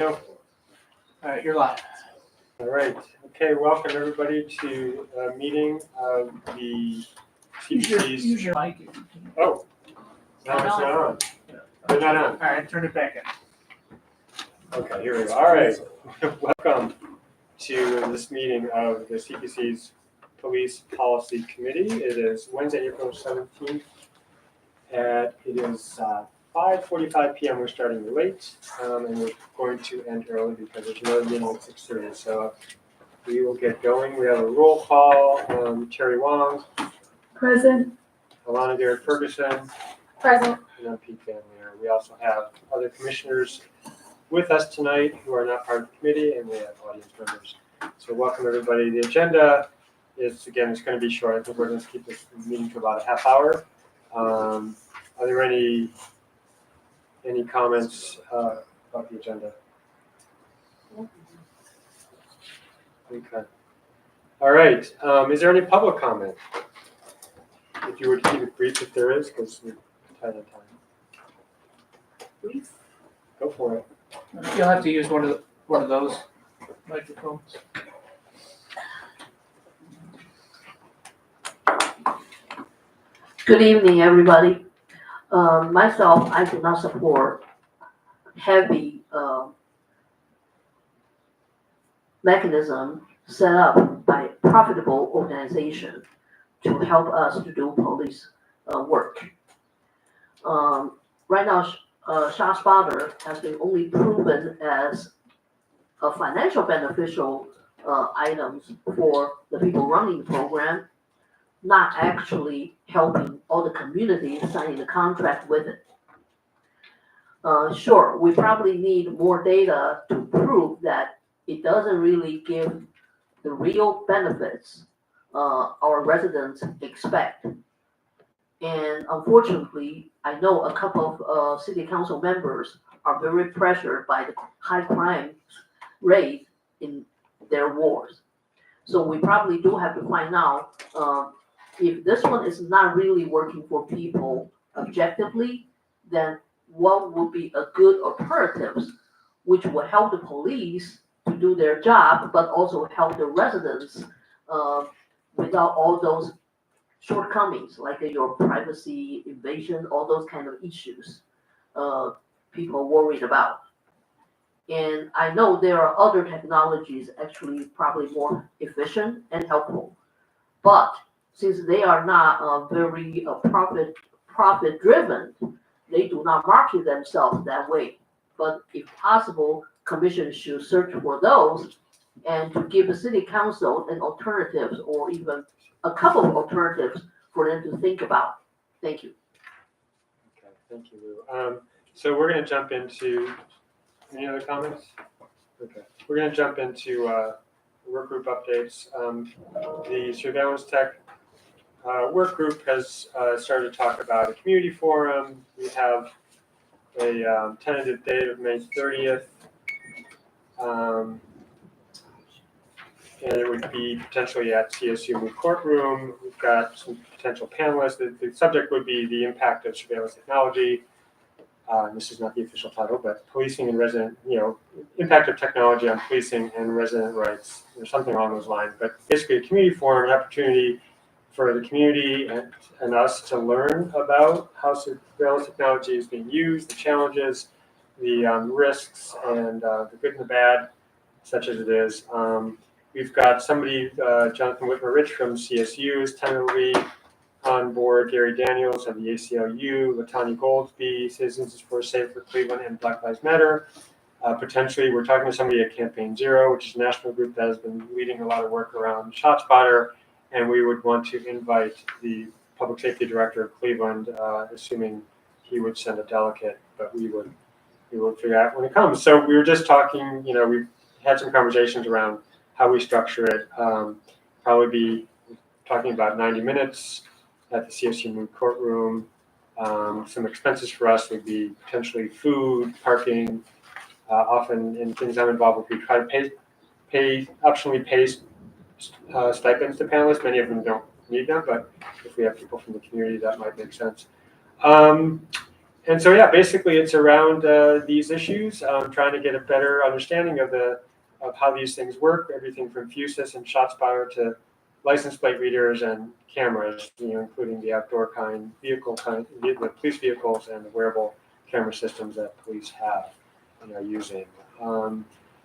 All right, you're live. All right. Okay, welcome everybody to a meeting of the CPC's. Use your mic. Oh, no, it's not on. They're not on. All right, turn it back in. Okay, here we go. All right. Welcome to this meeting of the CPC's Police Policy Committee. It is Wednesday, April 17th. It is 5:45 p.m. We're starting late, and we're going to end early because there's another meeting at 6:30. So we will get going. We have a roll call. Terry Wong. Present. Alana Garrett Ferguson. Present. And I'm Pete Van Leer. We also have other commissioners with us tonight who are not part of the committee, and we have audience members. So welcome everybody. The agenda is, again, it's going to be short. I think we're going to keep this meeting to about a half hour. Are there any comments about the agenda? Okay. All right. Is there any public comment? If you were to keep it brief, if there is, because we're tight on time. Brief. Go for it. You'll have to use one of those microphones. Good evening, everybody. Myself, I do not support heavy mechanism set up by profitable organization to help us to do police work. Right now, ShotSpotter has been only proven as a financial beneficial items for the people running the program, not actually helping all the communities signing the contract with it. Sure, we probably need more data to prove that it doesn't really give the real benefits our residents expect. And unfortunately, I know a couple of city council members are very pressured by the high crime rate in their wards. So we probably do have to find out if this one is not really working for people objectively, then what would be a good alternatives which will help the police to do their job, but also help the residents without all those shortcomings, like your privacy invasion, all those kind of issues people are worried about. And I know there are other technologies actually probably more efficient and helpful, but since they are not very profit driven, they do not market themselves that way. But if possible, commission should search for those and to give the city council an alternatives or even a couple of alternatives for them to think about. Thank you. Okay, thank you, Lou. So we're going to jump into, any other comments? Okay, we're going to jump into work group updates. The surveillance tech work group has started to talk about a community forum. We have a tentative date of May 30th. And it would be potentially at CSU courtroom. We've got some potential panelists. The subject would be the impact of surveillance technology. This is not the official title, but policing and resident, impact of technology on policing and resident rights, or something along those lines. But basically a community forum, an opportunity for the community and us to learn about how surveillance technology is being used, the challenges, the risks, and the good and the bad, such as it is. We've got somebody, Jonathan Whitmer-Rich from CSU is tentatively on board, Gary Daniels of the ACLU, Latanya Goldsby, Citizens for Safer Cleveland, and Black Lives Matter. Potentially, we're talking to somebody at Campaign Zero, which is a national group that has been leading a lot of work around ShotSpotter, and we would want to invite the Public Safety Director of Cleveland, assuming he would send a delegate, but we would figure out when it comes. So we were just talking, we've had some conversations around how we structure it. Probably be talking about 90 minutes at the CSU courtroom. Some expenses for us would be potentially food, parking. Often in things I'm involved with, we try to optionally pay stipends to panelists. Many of them don't need them, but if we have people from the community, that might make sense. And so, yeah, basically it's around these issues, trying to get a better understanding of how these things work, everything from Fusus and ShotSpotter to license plate readers and cameras, including the outdoor vehicle kind, the police vehicles and the wearable camera systems that police have and are using.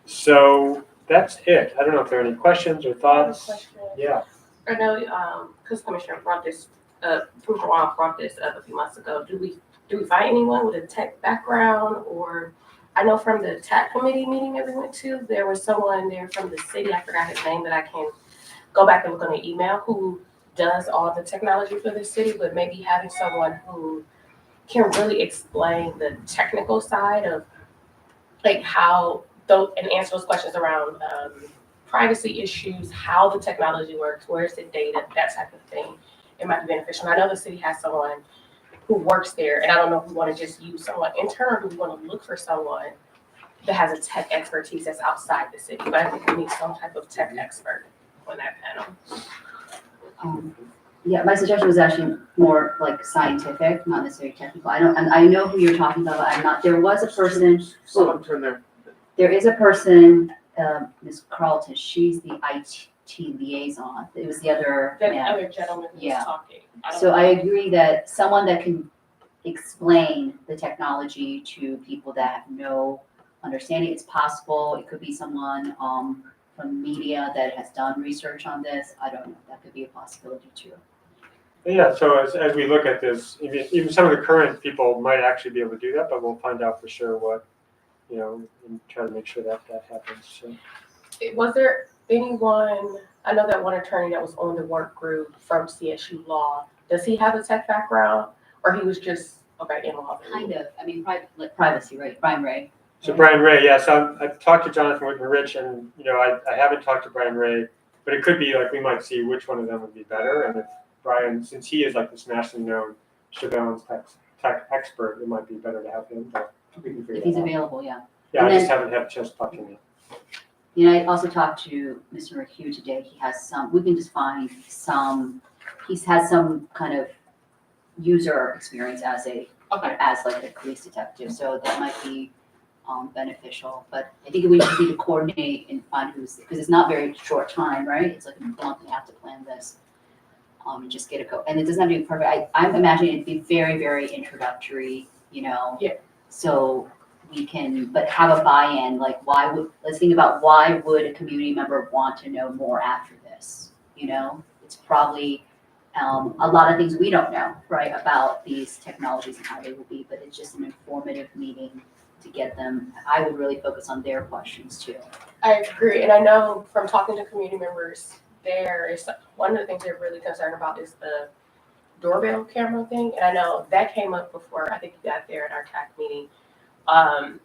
So that's it. I don't know if there are any questions or thoughts. I have a question. Yeah. I know, because Commissioner brought this, Pooja brought this up a few months ago. Do we find anyone with a tech background? Or I know from the tech committee meeting that we went to, there was someone there from the city, I forgot his name, that I can go back and look on the email, who does all the technology for the city, but maybe having someone who can really explain the technical side of like how and answer those questions around privacy issues, how the technology works, where's the data, that type of thing. It might be beneficial. I know the city has someone who works there, and I don't know if we want to just use someone intern, or we want to look for someone that has a tech expertise that's outside the city. But I think we need some type of tech expert on that panel. Yeah, my suggestion was actually more like scientific, not necessarily technical. I know who you're talking about. There was a person, Someone turn there. there is a person, Ms. Carlton, she's the IT liaison. It was the other That man. other gentleman who Yeah. was talking. So I agree that someone that can explain the technology to people that know, understanding it's possible. It could be someone from media that has done research on this. I don't know. That could be a possibility too. Yeah, so as we look at this, even some of the current people might actually be able to do that, but we'll find out for sure what, and try to make sure that happens. So. Was there anyone, I know that one attorney that was on the work group from CSU Law, does he have a tech background, or he was just, in law? Kind of. I mean, privacy, right? Brian Ray. So Brian Ray, yeah. So I've talked to Jonathan Whitman-Rich, and I haven't talked to Brian Ray, but it could be like we might see which one of them would be better. And if Brian, since he is like this nationally known surveillance tech expert, it might be better to have him. But we can figure If that he's out. available, yeah. Yeah, And I just then- haven't had a chance to talk to him yet. I also talked to Mr. McHugh today. He has we can just find he's had some kind of user experience as like a police detective, so that might be beneficial. But I think we just need to coordinate and find because it's not very short time, right? It's like a month and a half to plan this. And just get it go. And it doesn't have to be perfect. I'm imagining it'd be very, very introductory, Yeah. So we can, but have a buy-in, like let's think about why would a community member want to know more after this? It's probably a lot of things we don't know, right, about these technologies and how they will be, but it's just an informative meeting to get them. I would really focus on their questions too. I agree, and I know from talking to community members, there is one of the things they're really concerned about is the doorbell camera thing, and I know that came up before. I think you got there at our TAC meeting. And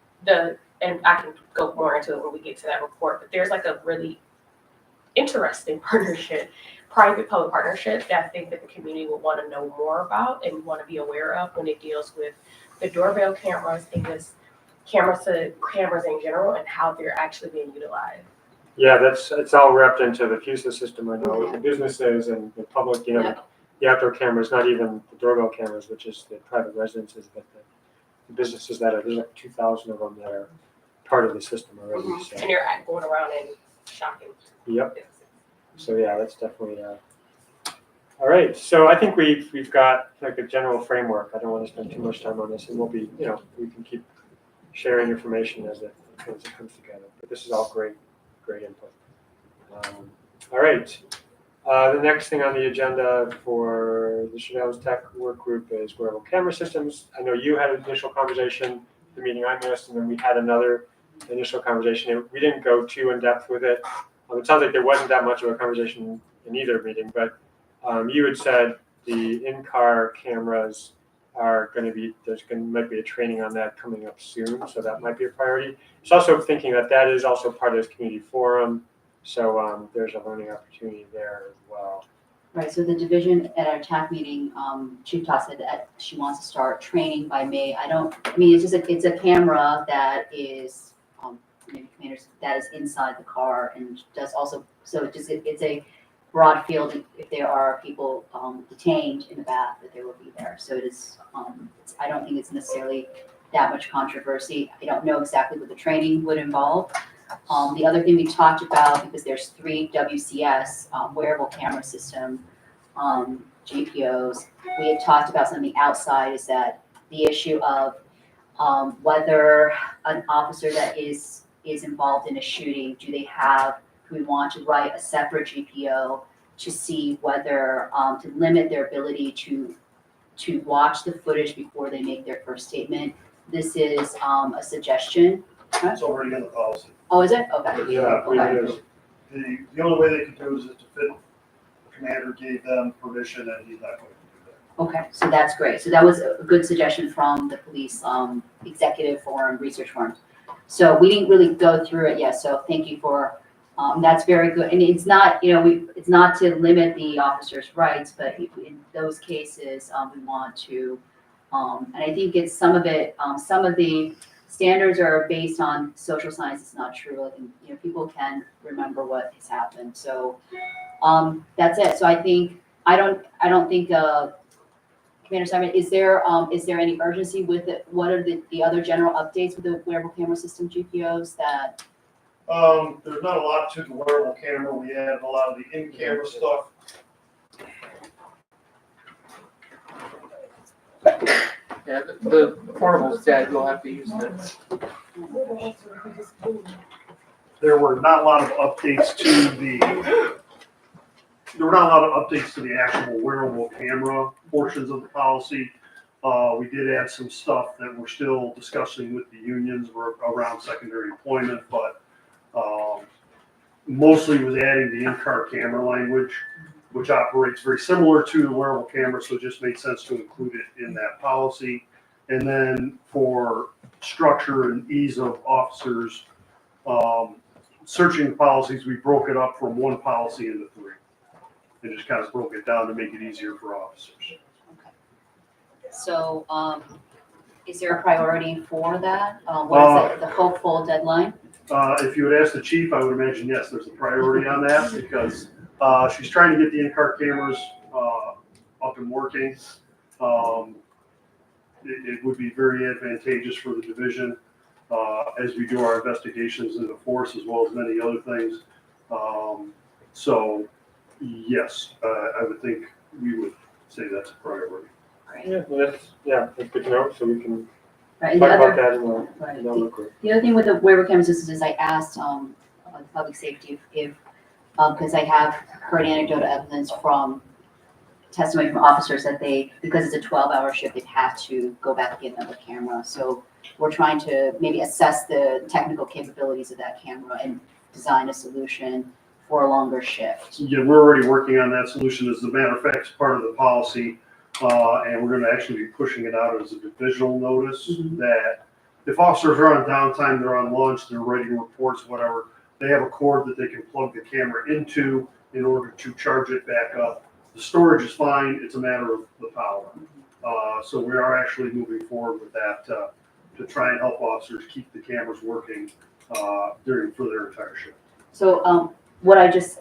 I can go more into it when we get to that report, but there's like a really interesting partnership, private-public partnership that I think that the community will want to know more about and want to be aware of when it deals with the doorbell cameras and just cameras in general and how they're actually being utilized. Yeah, it's all wrapped into the Fusus system. I know with the businesses and the public, the outdoor cameras, not even the doorbell cameras, which is the private residences, but the businesses there's like 2,000 of them that are part of the system already. Mm-hmm. So. And you're going around and shopping. Yep. So yeah, that's definitely. All right. So I think we've got like a general framework. I don't want to spend too much time on this, and we'll be, we can keep sharing information as it comes together. But this is all great input. All right. The next thing on the agenda for the surveillance tech work group is wearable camera systems. I know you had an initial conversation, the meeting I missed, and then we had another initial conversation. We didn't go too in depth with it. It sounds like there wasn't that much of a conversation in either meeting, but you had said the in-car cameras are going to be, might be a training on that coming up soon, so that might be a priority. It's also thinking that is also part of this community forum, so there's a learning opportunity there as well. Right, so the division at our TAC meeting, Chief Todd said that she wants to start training by May. It's a camera that is, maybe commanders, that is inside the car and does also, so it's a broad field, if there are people detained in the back, that they will be there. So it is, I don't think it's necessarily that much controversy. I don't know exactly what the training would involve. The other thing we talked about, because there's 3 WCS wearable camera system GPOs, we had talked about something outside, is that the issue of whether an officer that is involved in a shooting, do we want to write a separate GPO to see whether, to limit their ability to watch the footage before they make their first statement. This is a suggestion. It's already in the policy. Oh, is it? Okay. Yeah, I believe it is. The only way they could do it is if the commander gave them permission, and he's not going to do that. Okay, so that's great. So that was a good suggestion from the police executive forum, research forum. So we didn't really go through it yet, so thank you for, that's very good. And it's not, it's not to limit the officer's rights, but in those cases, we want to, and I think it's some of the standards are based on social science. It's not true. I think, people can remember what has happened. So, that's it. So I think, I don't think, Commander Simon, is there any urgency with it? What are the other general updates with the wearable camera system GPOs that? There's not a lot to the wearable camera. We have a lot of the in-camera stuff. Yeah, the portable's dead, we'll have to use this. There were not a lot of updates to the actual wearable camera portions of the policy. We did add some stuff that we're still discussing with the unions around secondary employment, but mostly was adding the in-car camera language, which operates very similar to the wearable camera, so it just made sense to include it in that policy. And then for structure and ease of officers searching the policies, we broke it up from 1 policy into 3. And just kind of broke it down to make it easier for officers. Okay. So, is there a priority for that? What is the hopeful deadline? If you would ask the chief, I would imagine, yes, there's a priority on that, because she's trying to get the in-car cameras up and working. It would be very advantageous for the division as we do our investigations in the force, as well as many other things. So, yes, I would think we would say that's a priority. Yeah, well, that's good to know, so we can Right. talk about that in Right. the other group. The other thing with the wearable camera systems is I asked public safety if because I have heard anecdotal evidence from testimony from officers that because it's a 12-hour shift, they've had to go back and get another camera. So we're trying to maybe assess the technical capabilities of that camera and design a solution for a longer shift. Yeah, we're already working on that solution. As a matter of fact, it's part of the policy, and we're going to actually be pushing it out as a divisional notice that if officers are on downtime, they're on lunch, they're writing reports, whatever, they have a cord that they can plug the camera into in order to charge it back up. The storage is fine. It's a matter of the power. So we are actually moving forward with that to try and help officers keep the cameras working for their entire shift. So what I just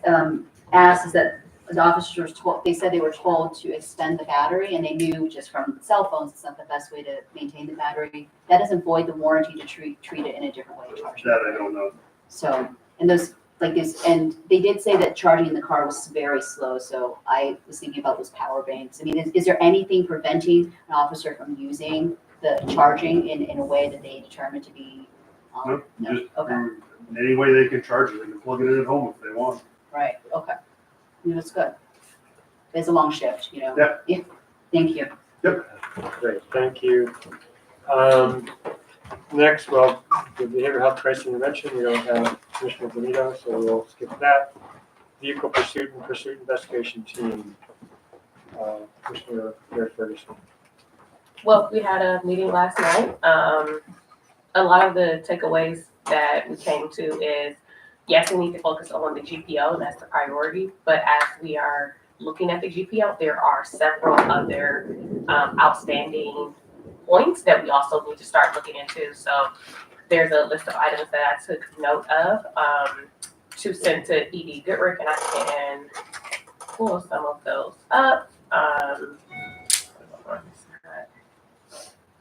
asked is that the officers they said they were told to extend the battery, and they knew just from cell phones it's not the best way to maintain the battery. That doesn't void the warranty to treat it in a different way. That I don't know. So, and those and they did say that charging in the car was very slow. So I was thinking about those power banks. I mean, is there anything preventing an officer from using the charging in a way that they determine to be? Nope, no? just Okay. any way they can charge it. They can plug it in at home if they want. Right. Okay. That's good. It's a long shift, Yeah. Yeah. Thank you. Great, thank you. Next, well, the behavioral health crisis intervention, we don't have Commissioner Benito, so we'll skip that. Vehicle pursuit and pursuit investigation team. Commissioner Gary Ferguson. Well, we had a meeting last night. A lot of the takeaways that we came to is, yes, we need to focus on the GPO, that's the priority, but as we are looking at the GPO, there are several other outstanding points that we also need to start looking into. So there's a list of items that I took note of to send to Edie Goodrick, and I can pull some of those up. Sorry,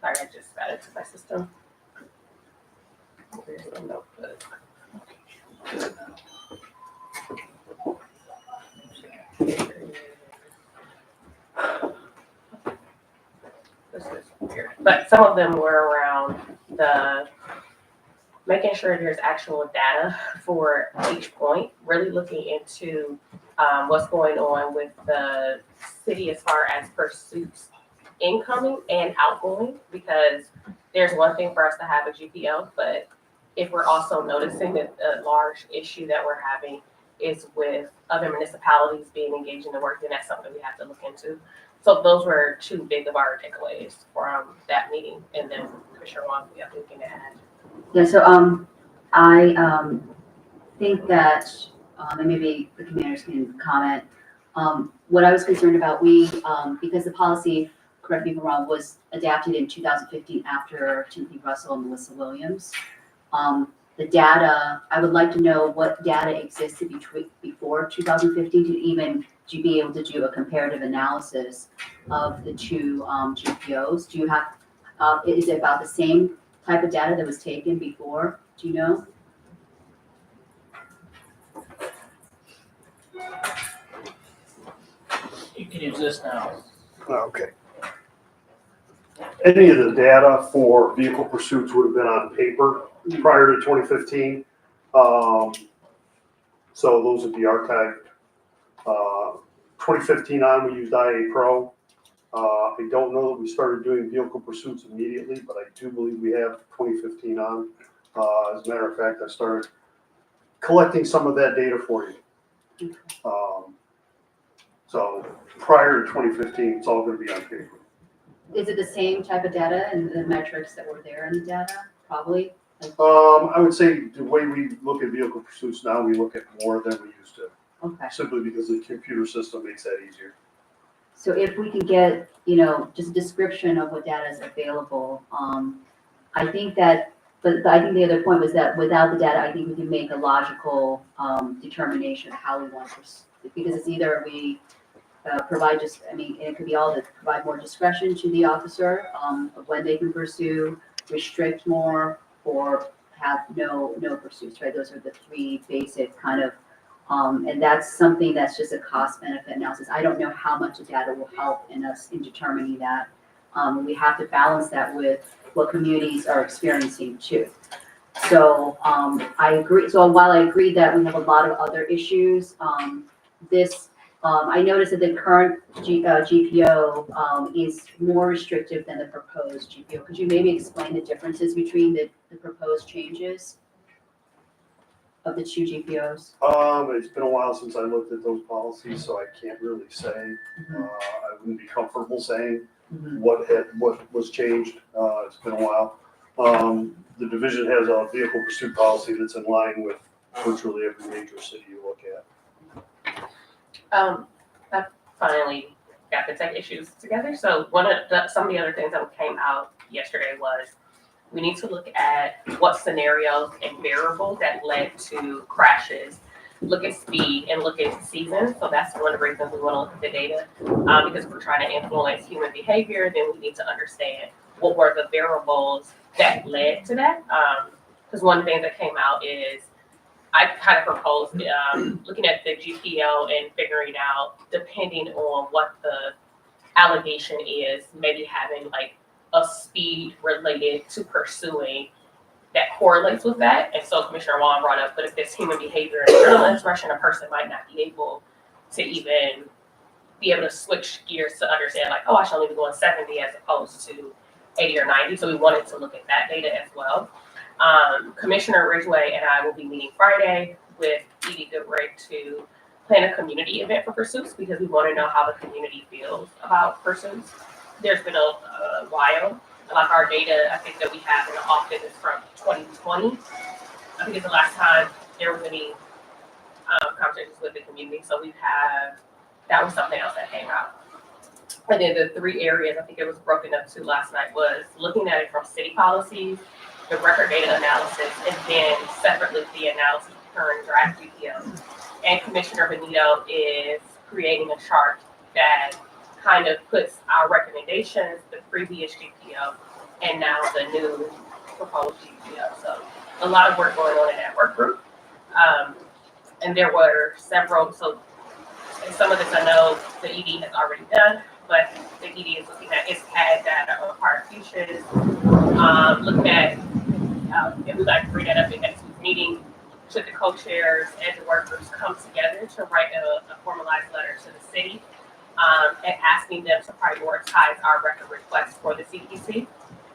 I just got into my system. Where's the notebook? This is weird. But some of them were around the making sure there's actual data for each point, really looking into what's going on with the city as far as pursuits incoming and outgoing, because there's one thing for us to have a GPO, but if we're also noticing that a large issue that we're having is with other municipalities being engaged in the work, then that's something we have to look into. So those were two big of our takeaways from that meeting. And then Commissioner Wong, we have anything to add? Yeah, so I think that, and maybe the commanders can comment, what I was concerned about, because the policy, correct me if I'm wrong, was adapted in 2015 after Timothy Russell and Melissa Williams. The data, I would like to know what data existed before 2015 to be able to do a comparative analysis of the two GPOs. Do you have, is it about the same type of data that was taken before? Do you know? You can use this now. Okay. Any of the data for vehicle pursuits would have been on paper prior to 2015. So those would be archived. 2015 on, we used IA Pro. I don't know that we started doing vehicle pursuits immediately, but I do believe we have 2015 on. As a matter of fact, I started collecting some of that data for you. So prior to 2015, it's all going to be on paper. Is it the same type of data and the metrics that were there in the data? Probably. I would say the way we look at vehicle pursuits now, we look at more than we used to, Okay. simply because the computer system makes that easier. So if we can get, just a description of what data is available, I think that, but I think the other point was that without the data, I think we can make a logical determination of how we want to pursue. Because it's either we provide it could be all to provide more discretion to the officer of when they can pursue, restrict more, or have no pursuits, right? Those are the three basic kind of, and that's something that's just a cost benefit analysis. I don't know how much the data will help in us in determining that. We have to balance that with what communities are experiencing too. So I agree. So while I agree that we have a lot of other issues, I noticed that the current GPO is more restrictive than the proposed GPO. Could you maybe explain the differences between the proposed changes of the two GPOs? It's been a while since I looked at those policies, so I can't really say. I wouldn't be comfortable saying what was changed. It's been a while. The division has a vehicle pursuit policy that's in line with virtually every major city you look at. I finally got the tech issues together. So some of the other things that came out yesterday was we need to look at what scenarios and variables that led to crashes, look at speed, and look at seasons. So that's one of the reasons we want to look at the data, because if we're trying to influence human behavior, then we need to understand what were the variables that led to that. Because one thing that came out is I kind of proposed looking at the GPO and figuring out, depending on what the allegation is, maybe having like a speed related to pursuing that correlates with that. And so Commissioner Wong brought up, but if it's human behavior and external expression, a person might not be able to switch gears to understand like, oh, I should only be going 70 as opposed to 80 or 90. So we wanted to look at that data as well. Commissioner Ridgway and I will be meeting Friday with Edie Goodrick to plan a community event for pursuits because we want to know how the community feels about pursuits. There's been a while, like our data, I think that we have in the office is from 2020. I think it's the last time there was any conversations with the community. So that was something else that came out. And then the three areas, I think it was broken up to last night, was looking at it from city policies, the record data analysis, and then separately the analysis of current draft GPO. And Commissioner Benito is creating a chart that kind of puts our recommendations, the previous GPO, and now the new proposed GPO. So a lot of work going on in that work group. And there were several, so and some of this I know the ED has already done, but the ED is looking at its CAD data on prior futures, looking at, and we'd like to bring that up in next week's meeting, should the co-chairs and the work groups come together to write a formalized letter to the city, and asking them to prioritize our record requests for the CPC.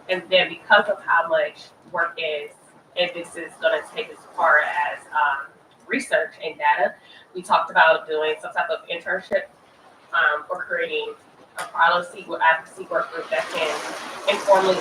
And then because of how much work is, and this is gonna take as far as research and data, we talked about doing some type of internship or creating a policy with advocacy work group that can informally